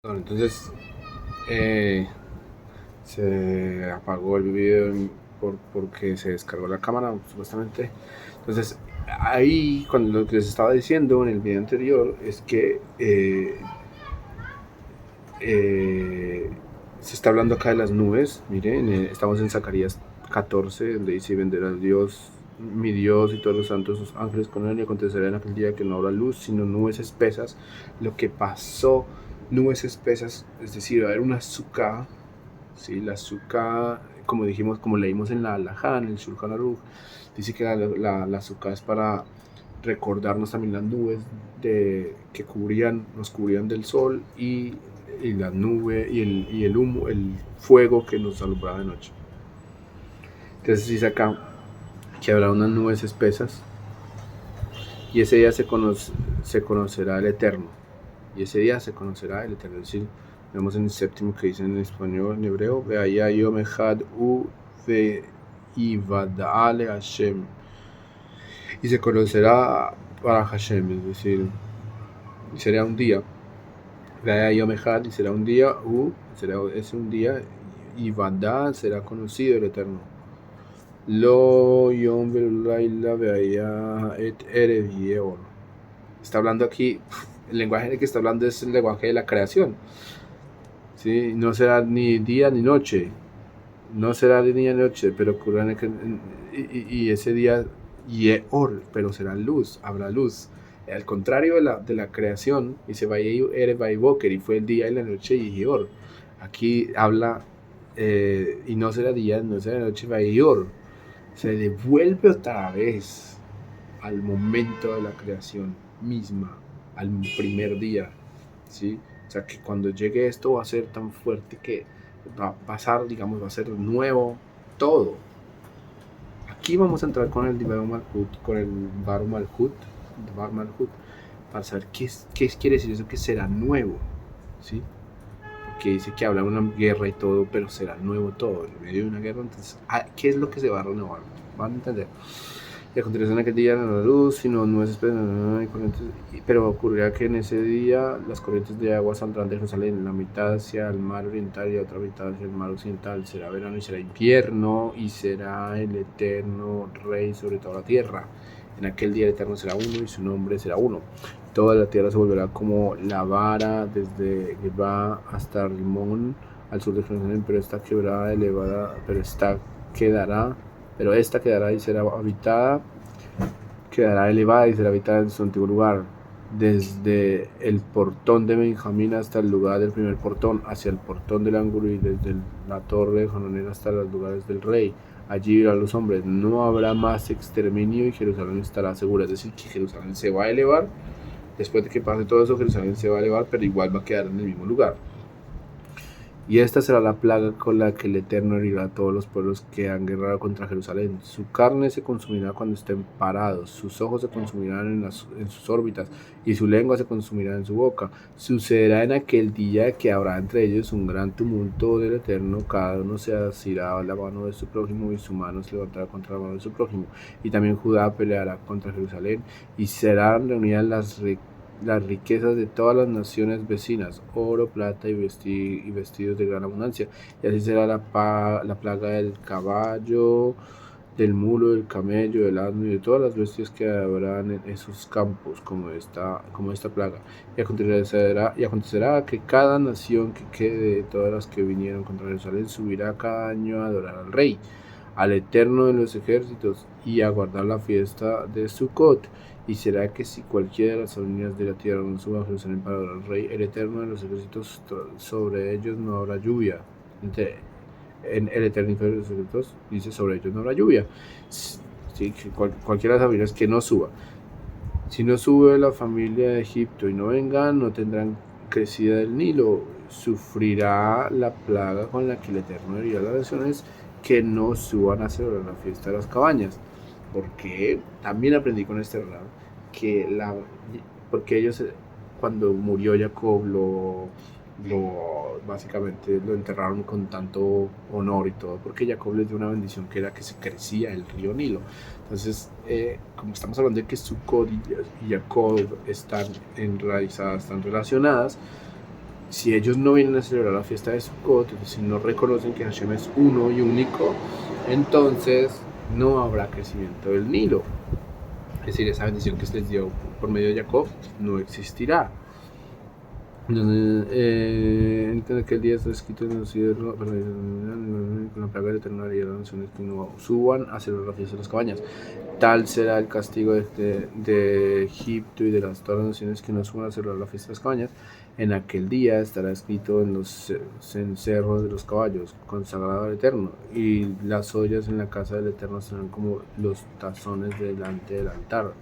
Bueno, entonces eh, se apagó el video porque se descargó la cámara, supuestamente. Entonces, ahí, cuando lo que les estaba diciendo en el video anterior es que eh, se está hablando acá de las nubes. Miren, estamos en Zacarías 14, donde dice: venderá Dios, mi Dios, y todos los santos, sus ángeles con él, y acontecerá en aquel día que no habrá luz, sino nubes espesas. Lo que pasó, nubes espesas, es decir, va a haber una azúcar. Sí, la azúcar, como dijimos, como leímos en la Alajá, en el Shulchan Aruch, dice que la azúcar es para recordarnos también las nubes que nos cubrían del sol, y la nube y el humo, el fuego que nos alumbraba de noche. Entonces dice acá que habrá unas nubes espesas, y ese día se conocerá el Eterno. Y ese día se conocerá el Eterno. Es decir, vemos en el séptimo que dice en español, en hebreo: Veaya yom echad u veivadaale Hashem. Y se conocerá para Hashem, es decir, será un día. Veaya yom echad, y será un día, es un día, y Vadá, será conocido el Eterno. Lo yom velaila veaya et erev yeor. Está hablando aquí, el lenguaje que está hablando es el lenguaje de la creación. ¿Sí? No será ni día ni noche, no será de día ni noche, pero y ese día Yeor, pero será luz, habrá luz. Al contrario de la creación, dice Boker, y fue el día y la noche y Yeor. Aquí habla, y no será día, no será noche, Yeor. Se devuelve otra vez al momento de la creación misma, al primer día, ¿sí? O sea, que cuando llegue esto va a ser tan fuerte que va a pasar, digamos, va a ser nuevo todo. Aquí vamos a entrar con el Divayo Malhut, con el Bar Malhut, para saber qué quiere decir eso, que será nuevo, ¿sí? Porque dice que habla de una guerra y todo, pero será nuevo todo, en medio de una guerra. Entonces, ¿qué es lo que se va a renovar? ¿Van a entender? Y a continuación aquel día no la luz, sino nubes espesas, pero ocurrirá que en ese día las corrientes de agua saldrán de Jerusalén, la mitad hacia el mar oriental y la otra mitad hacia el mar occidental. Será verano y será invierno, y será el Eterno Rey sobre toda la tierra. En aquel día el Eterno será uno y su nombre será uno. Toda la tierra se volverá como la vara desde Geba hasta Rimón, al sur de Jerusalén, pero esta quebrada elevada, pero esta quedará y será habitada, quedará elevada y será habitada en su antiguo lugar, desde el portón de Benjamín hasta el lugar del primer portón, hacia el portón del ángulo, y desde la torre de Hananel hasta los lugares del rey. Allí vivirán los hombres, no habrá más exterminio, y Jerusalén estará segura. Es decir, que Jerusalén se va a elevar. Después de que pase todo eso, Jerusalén se va a elevar, pero igual va a quedar en el mismo lugar. Y esta será la plaga con la que el Eterno herirá a todos los pueblos que han guerrado contra Jerusalén. Su carne se consumirá cuando estén parados, sus ojos se consumirán en sus órbitas, y su lengua se consumirá en su boca. Sucederá en aquel día que habrá entre ellos un gran tumulto del Eterno, cada uno se asirá la mano de su prójimo, y su mano se levantará contra la mano de su prójimo. Y también Judá peleará contra Jerusalén, y serán reunidas las riquezas de todas las naciones vecinas, oro, plata y vestidos de gran abundancia. Y así será la plaga del caballo, del mulo, del camello, del asno y de todas las bestias que habrán en esos campos, como esta plaga. Y acontecerá que cada nación que quede de todas las que vinieron contra Jerusalén subirá cada año a adorar al rey, al Eterno de los ejércitos, y a guardar la fiesta de Sukkot. Y será que si cualquiera de las familias de la tierra no suba a Jerusalén para adorar al rey, el Eterno de los ejércitos, sobre ellos no habrá lluvia. En el Eterno de los ejércitos dice: sobre ellos no habrá lluvia. Sí, que cualquiera de las familias que no suba. Si no sube la familia de Egipto y no vengan, no tendrán crecida del Nilo. Sufrirá la plaga con la que el Eterno herirá a las naciones que no suban a celebrar la fiesta de las cabañas. Porque también aprendí con este relato que porque ellos, cuando murió Jacob, básicamente lo enterraron con tanto honor y todo, porque Jacob les dio una bendición que era que se crecía el río Nilo. Entonces, como estamos hablando de que Sukkot y Jacob están enraizadas, están relacionadas, si ellos no vienen a celebrar la fiesta de Sukkot, si no reconocen que Hashem es uno y único, entonces no habrá crecimiento del Nilo. Es decir, esa bendición que se les dio por medio de Jacob no existirá. Entonces, entiende que el día está escrito en el cielo, con la plaga de eterna y las naciones que no suban a celebrar la fiesta de las cabañas. Tal será el castigo de Egipto y de las todas las naciones que no suban a celebrar la fiesta de las cabañas. En aquel día estará escrito en los cencerros de los caballos, consagrado al Eterno, y las ollas en la casa del Eterno serán como los tazones delante del altar.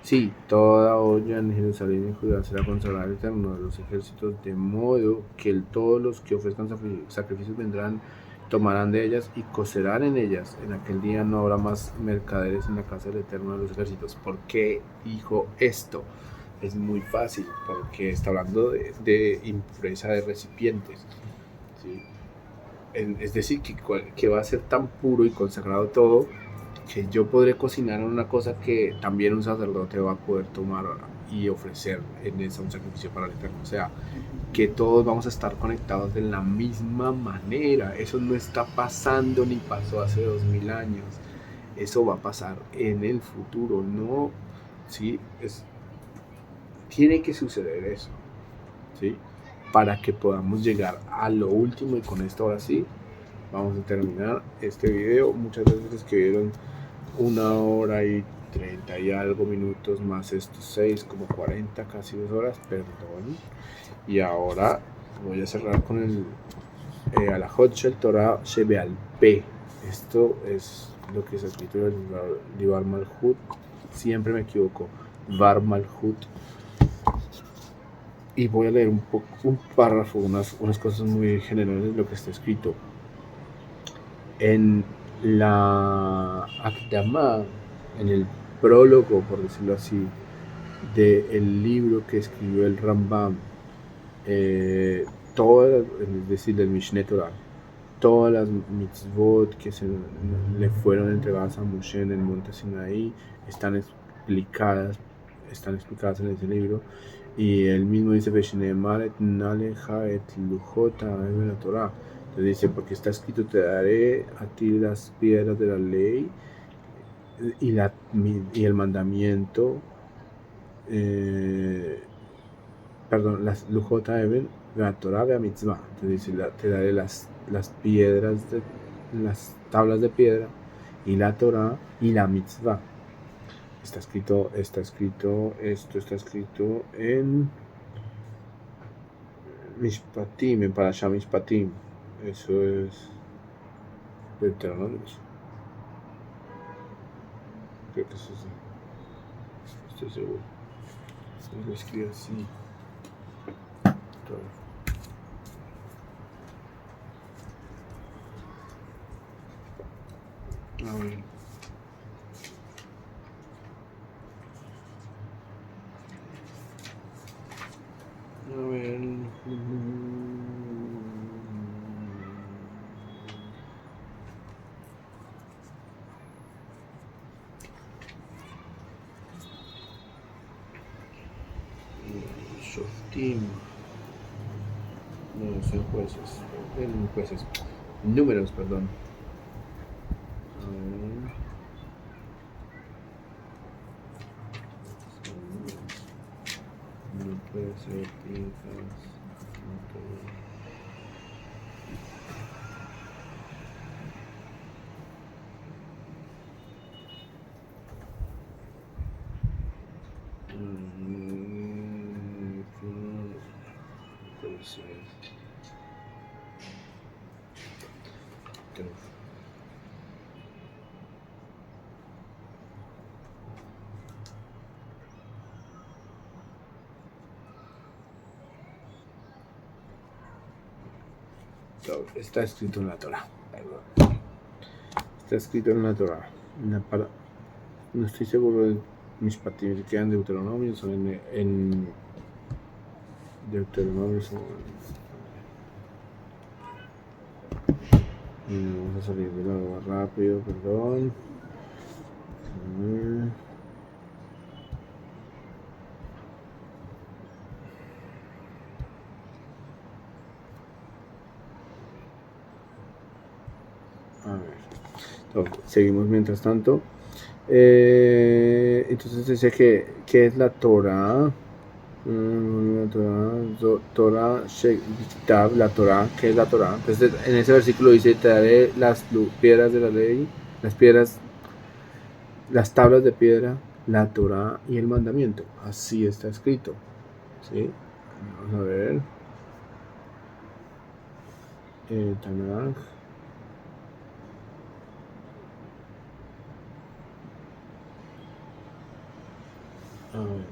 Sí, toda olla en Jerusalén y Judá será consagrada al Eterno de los ejércitos, de modo que todos los que ofrezcan sacrificios vendrán, tomarán de ellas y cocerán en ellas. En aquel día no habrá más mercaderes en la casa del Eterno de los ejércitos. ¿Por qué dijo esto? Es muy fácil, porque está hablando de impureza de recipientes. ¿Sí? Es decir, que va a ser tan puro y consagrado todo, que yo podré cocinar en una cosa que también un sacerdote va a poder tomar y ofrecer en esa un sacrificio para el Eterno. O sea, que todos vamos a estar conectados de la misma manera. Eso no está pasando ni pasó hace 2000 años. Eso va a pasar en el futuro, ¿no? ¿Sí? Tiene que suceder eso, ¿sí? Para que podamos llegar a lo último, y con esto ahora sí vamos a terminar este video. Muchas gracias que vieron 1 hora y 30 y algo minutos más estos 6, como 40, casi 2 horas, perdón. Y ahora voy a cerrar con el Alajot Shel Torah Shebeal P. Esto es lo que se escrito en el Dibar Malhut. Siempre me equivoco. Var Malhut. Y voy a leer un párrafo, unas cosas muy generales de lo que está escrito. En la Akdama, en el prólogo, por decirlo así, del libro que escribió el Rambam, es decir, del Mishneh Torah, todas las mitzvot que le fueron entregadas a Moshe en el monte Sinaí están explicadas en ese libro. Y él mismo dice, Torah. Entonces dice, porque está escrito, te daré a ti las piedras de la ley y el mandamiento, las lujota even, la Torah ve a mitzvah. Entonces dice, te daré las piedras, las tablas de piedra, y la Torah y la mitzvah. Esto está escrito en Mishpatim, en Parashah Mishpatim. Eso es Deuteronomios. Creo que eso es. Estoy seguro. Lo escribe así. Todo. A ver. Shoftim. No, son jueces. Números, perdón. A ver. No puede ser Pinjas. No puede. Puede ser. Está escrito en la Torah. Está escrito en la Torah. No estoy seguro de mis patrones que quedan Deuteronomio, son en Deuteronomio. Vamos a salir de lado más rápido, perdón. A ver. Entonces, seguimos mientras tanto. Entonces dice que es la Torah. La Torah, la Torah, ¿qué es la Torah? Entonces en ese versículo dice, te daré las piedras de la ley, las piedras, las tablas de piedra, la Torah y el mandamiento. Así está escrito. ¿Sí? Vamos a ver. Tanakh. A ver.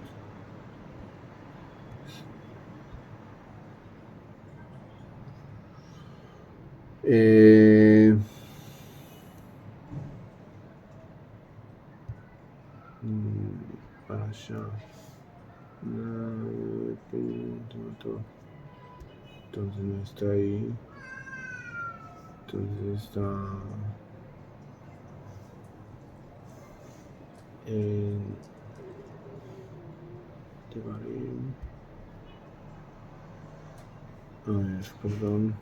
Para allá. Entonces no está ahí. Entonces está en Tebarim. A ver, perdón.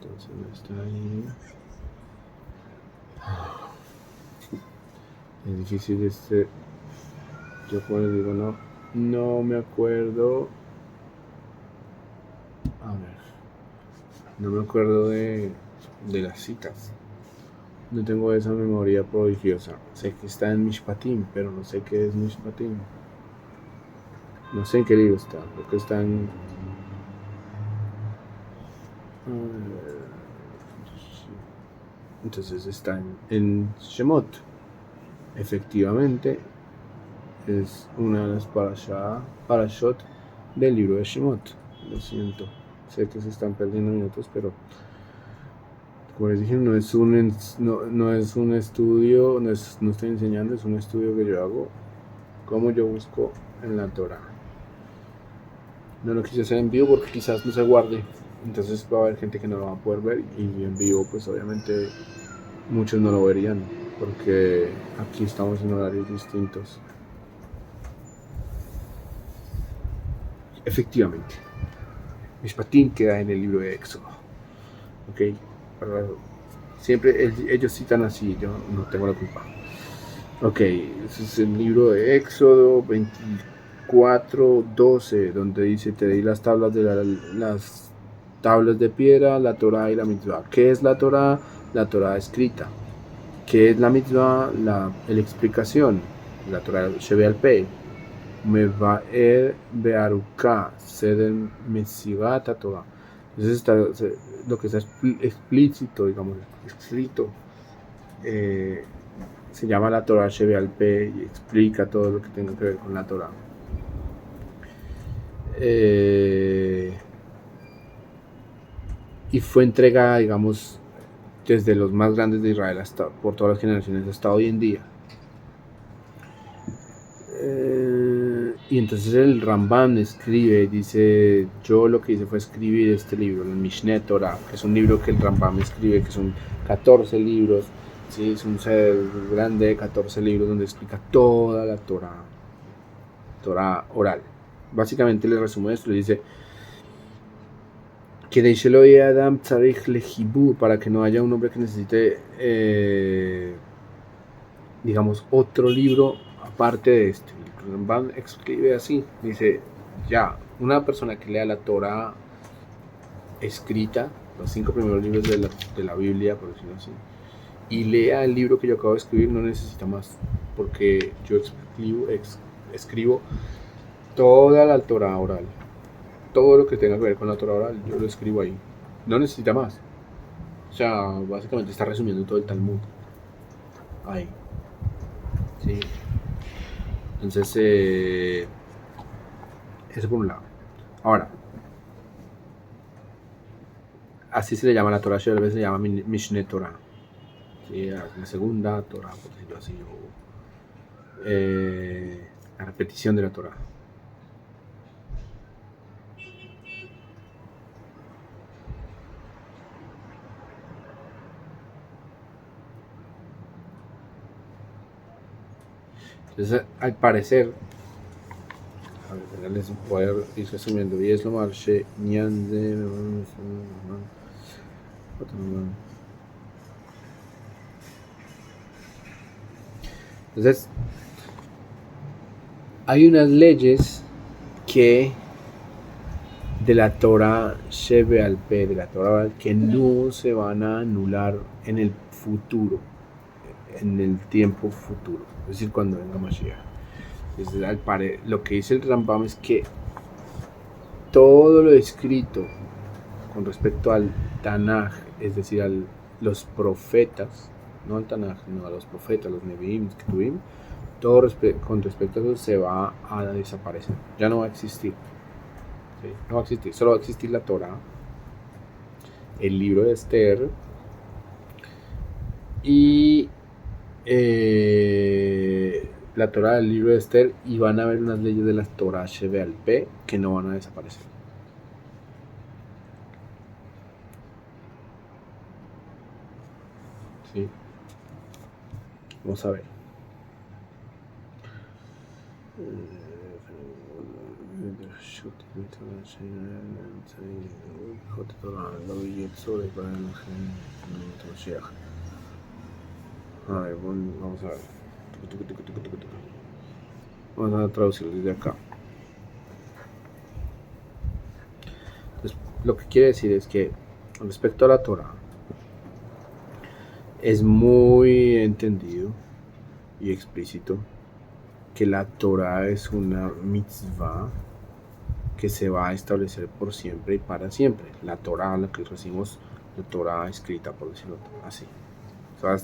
Entonces no está ahí. Es difícil yo como les digo, no me acuerdo. A ver, no me acuerdo de las citas. No tengo esa memoria prodigiosa. Sé que está en Mishpatim, pero no sé qué es Mishpatim. No sé en qué libro está. Creo que está en... Entonces está en Shemot. Efectivamente, es una de las parashot del libro de Shemot. Lo siento. Sé que se están perdiendo minutos, pero como les dije, no es un estudio, no estoy enseñando, es un estudio que yo hago, como yo busco en la Torah. No lo quise hacer en vivo porque quizás no se guarde, entonces va a haber gente que no lo va a poder ver, y en vivo pues obviamente muchos no lo verían porque aquí estamos en horarios distintos. Efectivamente, Mishpatim queda en el libro de Éxodo. Ok, siempre ellos citan así, yo no tengo la culpa. Ok, ese es el libro de Éxodo 24:12, donde dice, te di las tablas las tablas de piedra, la Torah y la mitzvah. ¿Qué es la Torah? La Torah escrita. ¿Qué es la mitzvah? La explicación. La Torah se ve al pe. Me va bearuka, seder mesigat Torah. Entonces lo que está explícito, digamos, escrito, se llama la Torah Sheve al Pe y explica todo lo que tenga que ver con la Torah. Y fue entregada, digamos, desde los más grandes de Israel hasta por todas las generaciones hasta hoy en día. Y entonces el Rambam escribe, dice, yo lo que hice fue escribir este libro, el Mishneh Torah, que es un libro que el Rambam escribe, que son 14 libros, ¿sí? Es un ser grande de 14 libros donde explica toda la Torah oral. Básicamente le resume esto, le dice que de Adam Tzarich Lehibur, para que no haya un hombre que necesite, digamos, otro libro aparte de este. El Rambam escribe así, dice, ya, una persona que lea la Torah escrita, los 5 primeros libros de la Biblia, por decirlo así, y lea el libro que yo acabo de escribir, no necesita más, porque yo escribo toda la Torah oral. Todo lo que tenga que ver con la Torah oral, yo lo escribo ahí. No necesita más. O sea, básicamente está resumiendo todo el Talmud ahí. ¿Sí? Entonces, eso por un lado. Ahora, así se le llama la Torah, a veces se llama Mishneh Torah. ¿Sí? La segunda Torah, por decirlo así. O, la repetición de la Torah. Entonces, al parecer, a ver, les voy a ir resumiendo. Y es lo marche, ñande, entonces, hay unas leyes que de la Torah Shebe al P, de la Torah oral, que no se van a anular en el futuro, en el tiempo futuro, es decir, cuando venga Mashiach. Lo que dice el Rambam es que todo lo escrito con respecto al Tanaj, es decir, a los profetas, no al Tanaj, no a los profetas, los Nevi'im, Ketuvim, todo con respecto a eso se va a desaparecer, ya no va a existir. ¿Sí? No va a existir, solo va a existir la Torah, el libro de Esther y la Torah del libro de Esther, y van a haber unas leyes de la Torah Shebe al P que no van a desaparecer. ¿Sí? Vamos a ver. A ver, vamos a ver. Vamos a traducirlo desde acá. Entonces, lo que quiere decir es que respecto a la Torah, es muy entendido y explícito que la Torah es una mitzvah que se va a establecer por siempre y para siempre. La Torah, la que recibimos, la Torah escrita, por decirlo así, se va a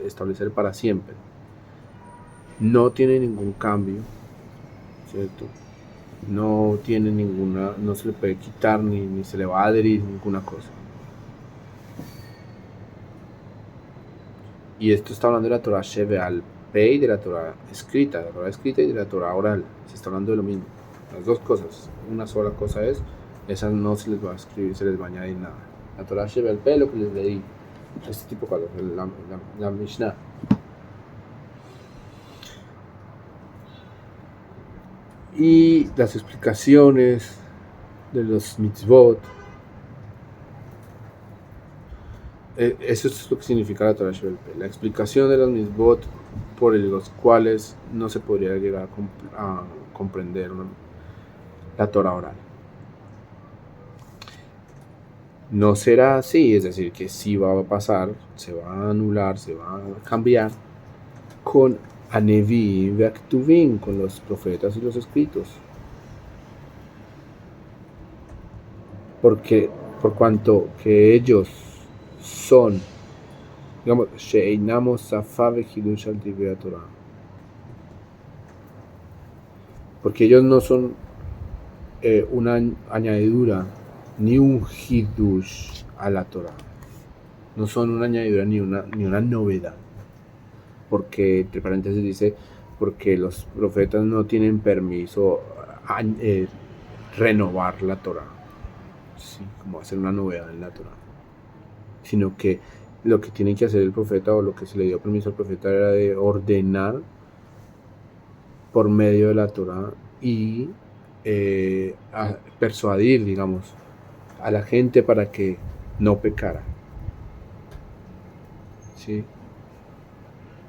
establecer para siempre. No tiene ningún cambio, ¿cierto? No tiene ninguna, no se le puede quitar ni se le va a adherir ninguna cosa. Y esto está hablando de la Torah Shebe al P y de la Torah escrita, de la Torah escrita y de la Torah oral. Se está hablando de lo mismo. Las dos cosas. Una sola cosa es, esas no se les va a escribir, se les va a añadir nada. La Torah Shebe al P, lo que les leí, este tipo de cosas, la Mishnah. Y las explicaciones de los mitzvot. Eso es lo que significa la Torah Shebe al P. La explicación de los mitzvot por los cuales no se podría llegar a comprender la Torah oral. No será así, es decir, que sí va a pasar, se va a anular, se va a cambiar con Anevi Ve'Aktuvim, con los profetas y los escritos. Porque, por cuanto que ellos son, digamos, Sheinamos Safa Ve'Hidush al Divrei Torah. Porque ellos no son una añadidura ni un hidush a la Torah. No son una añadidura ni una novedad. Porque, entre paréntesis dice, porque los profetas no tienen permiso a renovar la Torah, ¿sí? Como hacer una novedad en la Torah. Sino que lo que tiene que hacer el profeta, o lo que se le dio permiso al profeta, era de ordenar por medio de la Torah y a persuadir, digamos, a la gente para que no pecara, ¿sí?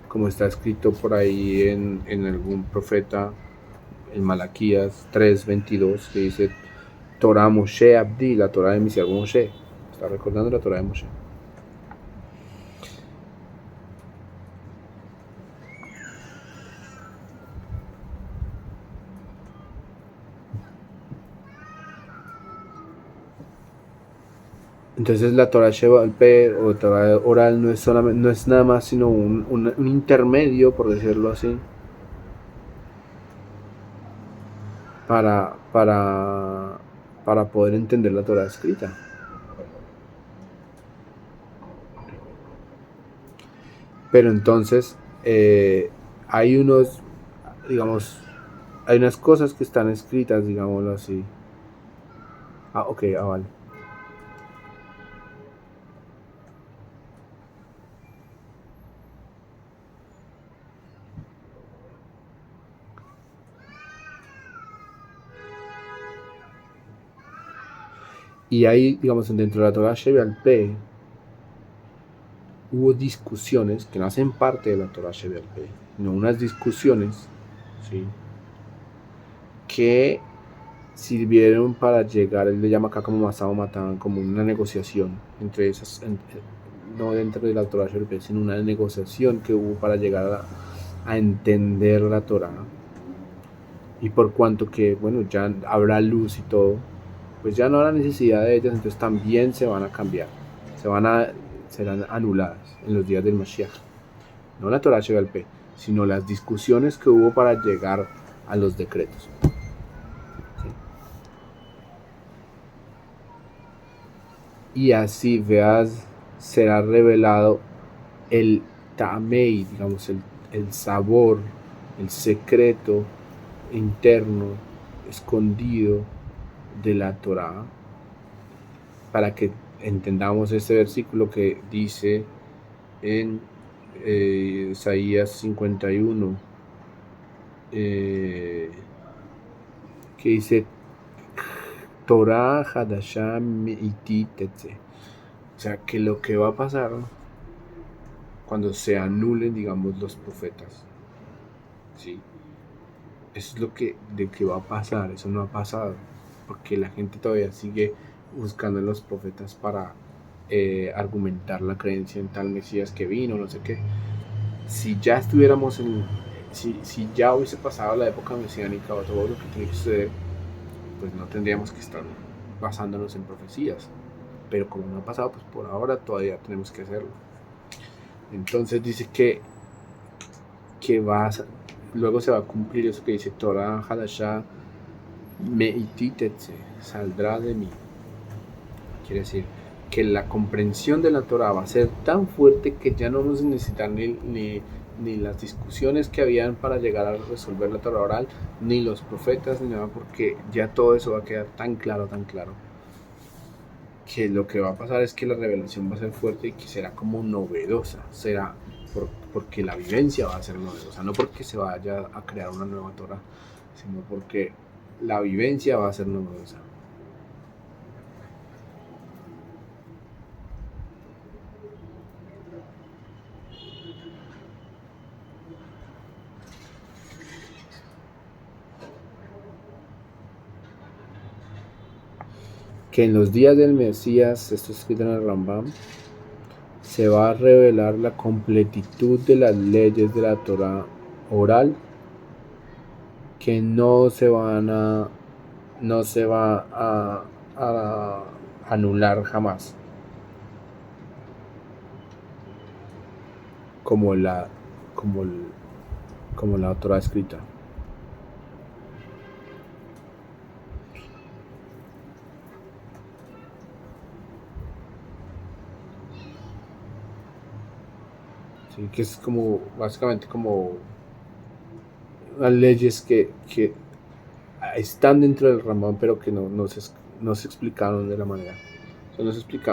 Como está escrito por ahí en algún profeta, en Malaquías 3:22, que dice Torah Moshe Abdi, la Torah de mi siervo Moshe. Está recordando la Torah de Moshe. Entonces la Torah Sheba'al Peh o Torah oral no es nada más sino un intermedio, por decirlo así, para poder entender la Torah escrita. Pero entonces hay hay unas cosas que están escritas, digámoslo así. Ok, vale. Y ahí, digamos, dentro de la Torah Shebe'al Peh, hubo discusiones que no hacen parte de la Torah Shebe'al Peh, sino unas discusiones, ¿sí?, que sirvieron para llegar, él le llama acá como Masao Matan, como una negociación entre esas, no dentro de la Torah Shebe'al Peh, sino una negociación que hubo para llegar a entender la Torah. Y por cuanto que, bueno, ya habrá luz y todo, pues ya no habrá necesidad de ellas, entonces también se van a cambiar, serán anuladas en los días del Mashiach. No la Torah Shebe'al Peh, sino las discusiones que hubo para llegar a los decretos. ¿Sí? Y así, veas, será revelado el Ta'amei, digamos, el sabor, el secreto interno, escondido de la Torah, para que entendamos este versículo que dice en Isaías 51, que dice Torah Hadashah Meiti Tetze. O sea, que lo que va a pasar cuando se anulen, digamos, los profetas, ¿sí? Eso es de que va a pasar, eso no ha pasado, porque la gente todavía sigue buscando en los profetas para argumentar la creencia en tal Mesías que vino, no sé qué. Si ya estuviéramos si ya hubiese pasado la época mesiánica o todo lo que tiene que suceder, pues no tendríamos que estar basándonos en profecías. Pero como no ha pasado, pues por ahora todavía tenemos que hacerlo. Entonces dice que luego se va a cumplir eso que dice Torah Hadashah Meititetse, saldrá de mí. Quiere decir que la comprensión de la Torah va a ser tan fuerte que ya no vamos a necesitar ni las discusiones que habían para llegar a resolver la Torah oral, ni los profetas, ni nada, porque ya todo eso va a quedar tan claro, que lo que va a pasar es que la revelación va a ser fuerte y que será como novedosa, será porque la vivencia va a ser novedosa, no porque se vaya a crear una nueva Torah, sino porque la vivencia va a ser novedosa. Que en los días del Mesías, esto es escrito en el Rambam, se va a revelar la completitud de las leyes de la Torah oral, que no se va a anular jamás, como la Torah escrita. Sí, que es como básicamente como unas leyes que están dentro del Rambam, pero que no se explicaron de la manera. O sea,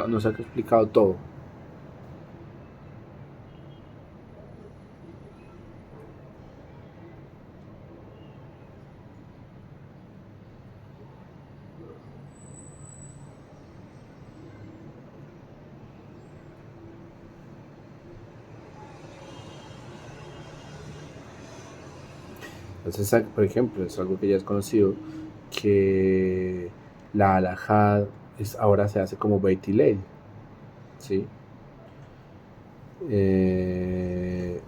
no se ha explicado todo. Entonces, por ejemplo, es algo que ya es conocido, que la halajá ahora se hace como Beit Hillel, ¿sí? Es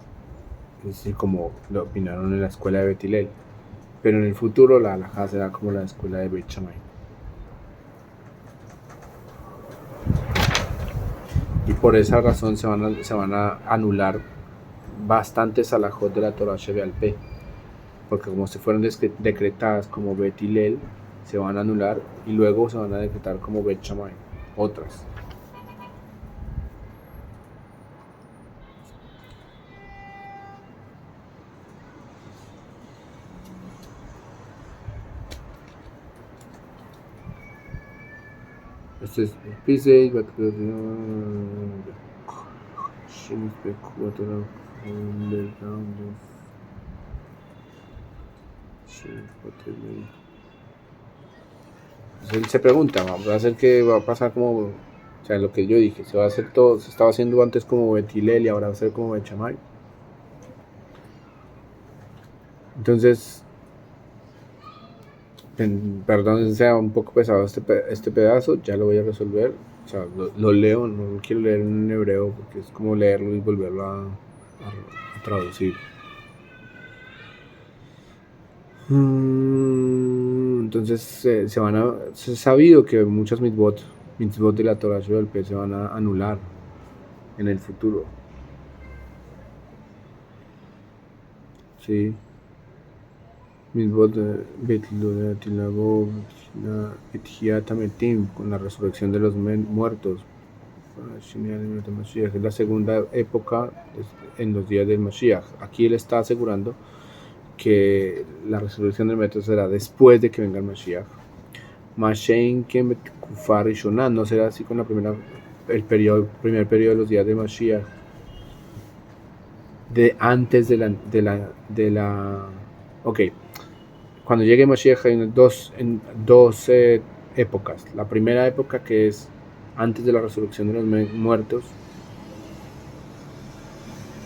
decir, como lo opinaron en la escuela de Beit Hillel. Pero en el futuro la halajá será como la escuela de Beit Shammai. Y por esa razón se van a anular bastantes halajot de la Torah Shebe'al Peh, porque como se fueron decretadas como Beit Hillel, se van a anular y luego se van a decretar como Beit Shammai, otras. Este es Pisei, Entonces él se pregunta, ¿va a ser que va a pasar como, o sea, lo que yo dije, se va a hacer todo, se estaba haciendo antes como Betilel y ahora va a ser como Bechamay? Entonces, perdón, sea un poco pesado este pedazo, ya lo voy a resolver. O sea, lo leo, no lo quiero leer en hebreo porque es como leerlo y volverlo a traducir. Entonces se es sabido que muchas mitzvot de la Torah Sheba'al-Peh se van a anular en el futuro. Sí. Mitzvot con la resurrección de los muertos. Es la segunda época en los días del Mashiach. Aquí él está asegurando que la resurrección del método será después de que venga el Mashiach. Mashen que no será así con el primer periodo de los días de Mashiach, antes de la ok, cuando llegue Mashiach hay dos épocas. La primera época, que es antes de la resurrección de los muertos,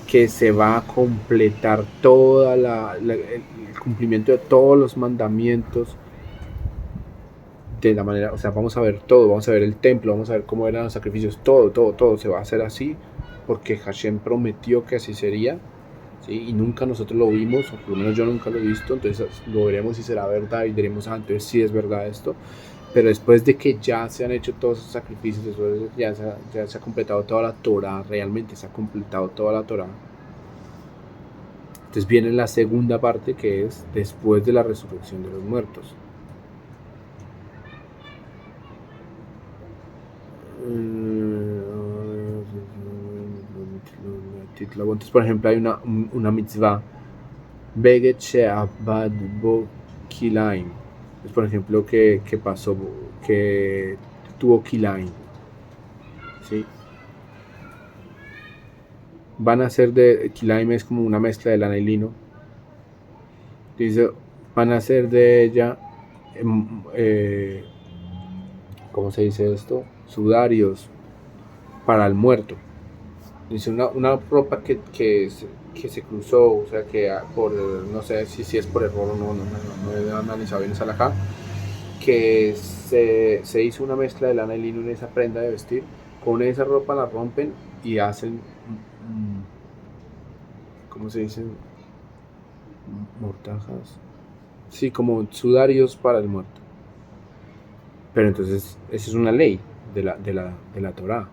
que se va a completar el cumplimiento de todos los mandamientos de la manera, o sea, vamos a ver todo, vamos a ver el templo, vamos a ver cómo eran los sacrificios, todo se va a hacer así, porque Hashem prometió que así sería, ¿sí? Y nunca nosotros lo vimos, o por lo menos yo nunca lo he visto, entonces lo veremos si será verdad y diremos, entonces sí es verdad esto. Pero después de que ya se han hecho todos esos sacrificios, después de que ya se ha completado toda la Torah, realmente se ha completado toda la Torah, entonces viene la segunda parte, que es después de la resurrección de los muertos. Entonces, por ejemplo, hay una mitzvah, Beget She'abad Bo Kilaim. Es, por ejemplo, que pasó, que tuvo Kilaim. ¿Sí? Van a ser de Kilaim, es como una mezcla de lana y lino. Dice, van a ser de ella, ¿cómo se dice esto? Sudarios para el muerto. Dice una ropa que se cruzó, o sea, que no sé si es por error o no he analizado bien esa halajá, que se hizo una mezcla de lana y lino en esa prenda de vestir. Con esa ropa la rompen y hacen, ¿cómo se dice? Mortajas. Sí, como sudarios para el muerto. Pero entonces, esa es una ley de la Torah.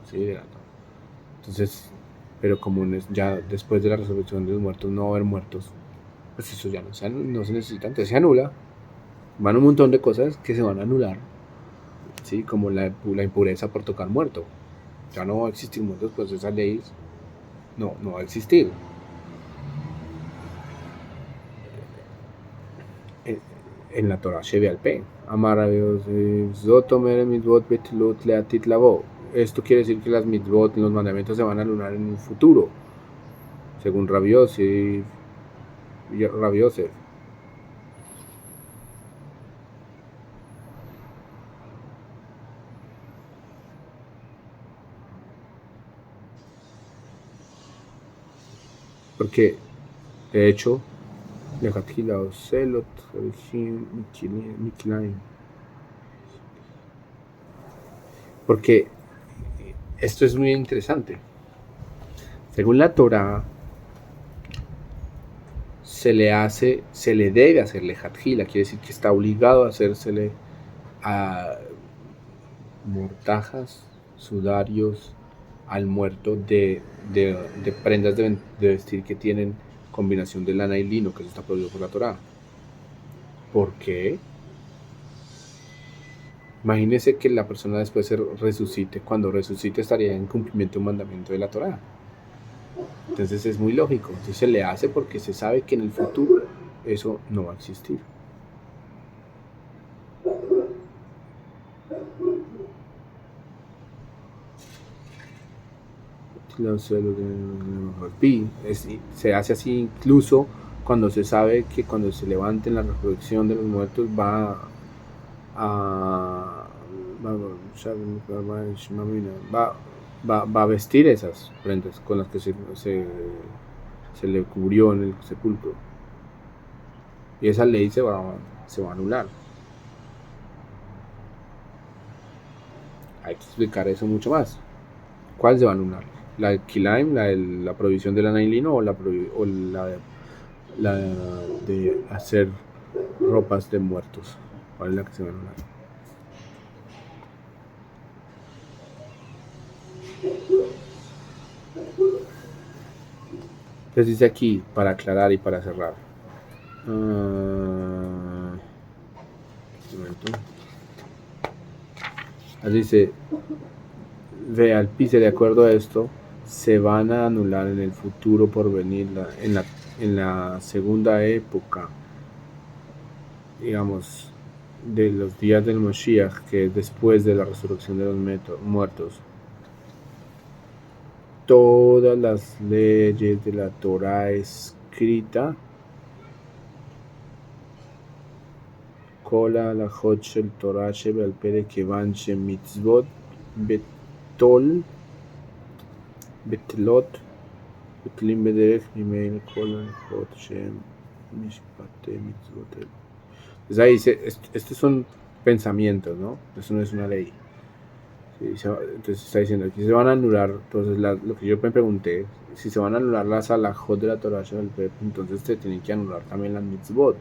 ¿Sí? De la Torah. Entonces, pero como ya después de la resurrección de los muertos no va a haber muertos, pues eso ya no se necesita, entonces se anula. Van un montón de cosas que se van a anular, ¿sí? Como la impureza por tocar muerto. Ya no va a existir muertos, pues esas leyes no va a existir. En la Torah Sheba'al-Peh, amar a Dios, Zotomer mitzvot betlut leatit lavo. Esto quiere decir que las mitzvot, los mandamientos, se van a anular en un futuro, según Rabbi Yosef. Porque, de hecho, porque esto es muy interesante. Según la Torah, se le debe hacer lejatjila, quiere decir que está obligado a hacérsele a mortajas, sudarios al muerto de prendas de vestir que tienen combinación de lana y lino, que eso está prohibido por la Torah. ¿Por qué? Imagínese que la persona después se resucite. Cuando resucite estaría en cumplimiento de un mandamiento de la Torah. Entonces es muy lógico. Entonces se le hace porque se sabe que en el futuro eso no va a existir. Se hace así incluso cuando se sabe que cuando se levante en la resurrección de los muertos va a va a vestir esas prendas con las que se le cubrió en el sepulcro. Y esa ley se va a anular. Hay que explicar eso mucho más. ¿Cuál se va a anular? ¿La de Kilaim, la prohibición del anailino o la de hacer ropas de muertos? ¿Cuál es la que se va a anular? Entonces dice aquí, para aclarar y para cerrar. Un momento. Así dice, ve al piso, de acuerdo a esto, se van a anular en el futuro por venir en la segunda época, digamos, de los días del Moshiach, que es después de la resurrección de los muertos. Todas las leyes de la Torah escrita, Kola halachot shel Torah sheba'al pe kevan shemitzvot betlot betlim bederech mimein kol halachot shem mishpate mitzvot. Entonces ahí dice, estos son pensamientos, ¿no? Eso no es una ley. Entonces está diciendo, aquí se van a anular, entonces lo que yo me pregunté, si se van a anular las halajot de la Torah, entonces se tienen que anular también las mitzvot,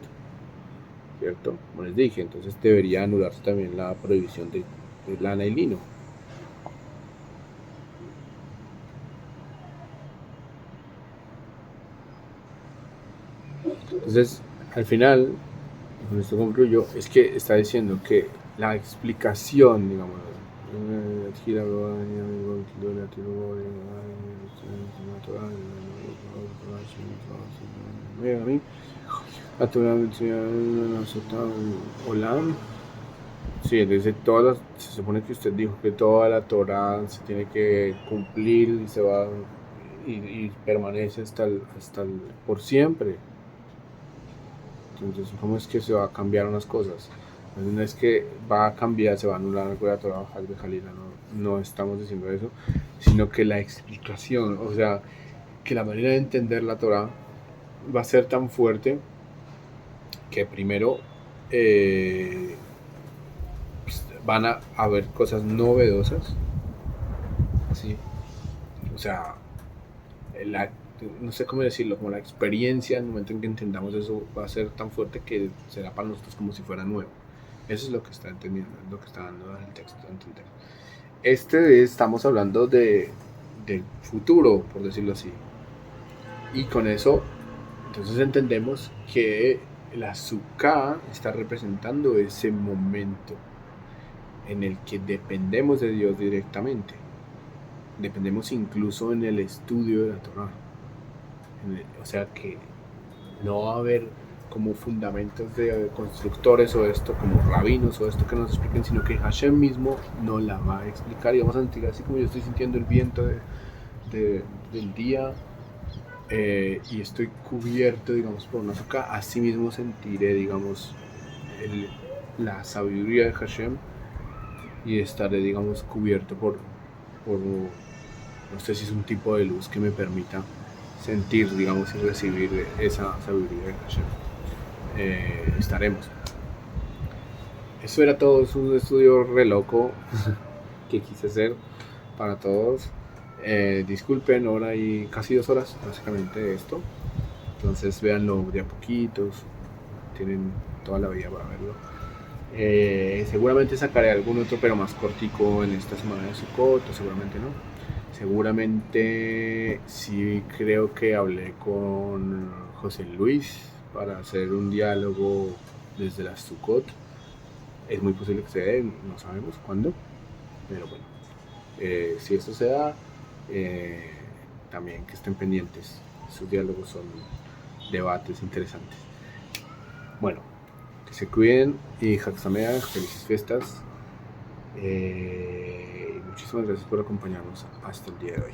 ¿cierto? Como les dije, entonces debería anularse también la prohibición de lana y lino. Entonces, al final, con esto concluyo, es que está diciendo que la explicación, digamos, sí, desde se supone que usted dijo que toda la Torah se tiene que cumplir y se va y permanece hasta por siempre. Entonces, ¿cómo es que se va a cambiar unas cosas? No es que va a cambiar, se va a anular algo de la Torah de Jalila, no estamos diciendo eso, sino que la explicación, o sea, que la manera de entender la Torah va a ser tan fuerte que primero van a haber cosas novedosas, ¿sí? O sea, no sé cómo decirlo, como la experiencia en el momento en que entendamos eso va a ser tan fuerte que será para nosotros como si fuera nuevo. Eso es lo que está entendiendo, es lo que está dando el texto a entender. Estamos hablando del futuro, por decirlo así. Y con eso, entonces entendemos que la Sukkah está representando ese momento en el que dependemos de Dios directamente. Dependemos incluso en el estudio de la Torah. O sea que no va a haber como fundamentos de constructores o esto, como rabinos o esto que nos expliquen, sino que Hashem mismo nos la va a explicar y vamos a sentir así como yo estoy sintiendo el viento del día y estoy cubierto, digamos, por una Sukkah, así mismo sentiré, digamos, la sabiduría de Hashem y estaré, digamos, cubierto por no sé si es un tipo de luz que me permita sentir, digamos, y recibir esa sabiduría de Hashem. Estaremos. Eso era todo, es un estudio re loco que quise hacer para todos. Disculpen, ahora hay casi 2 horas básicamente de esto. Entonces véanlo de a poquitos, tienen toda la vida para verlo. Seguramente sacaré algún otro, pero más cortico en esta semana de Sukkot, seguramente no. Seguramente sí, creo que hablé con José Luis para hacer un diálogo desde la Sukkot. Es muy posible que se dé, no sabemos cuándo, pero bueno, si eso se da, también que estén pendientes. Sus diálogos son debates interesantes. Bueno, que se cuiden y Chag Sameach, felices fiestas. Muchísimas gracias por acompañarnos hasta el día de hoy.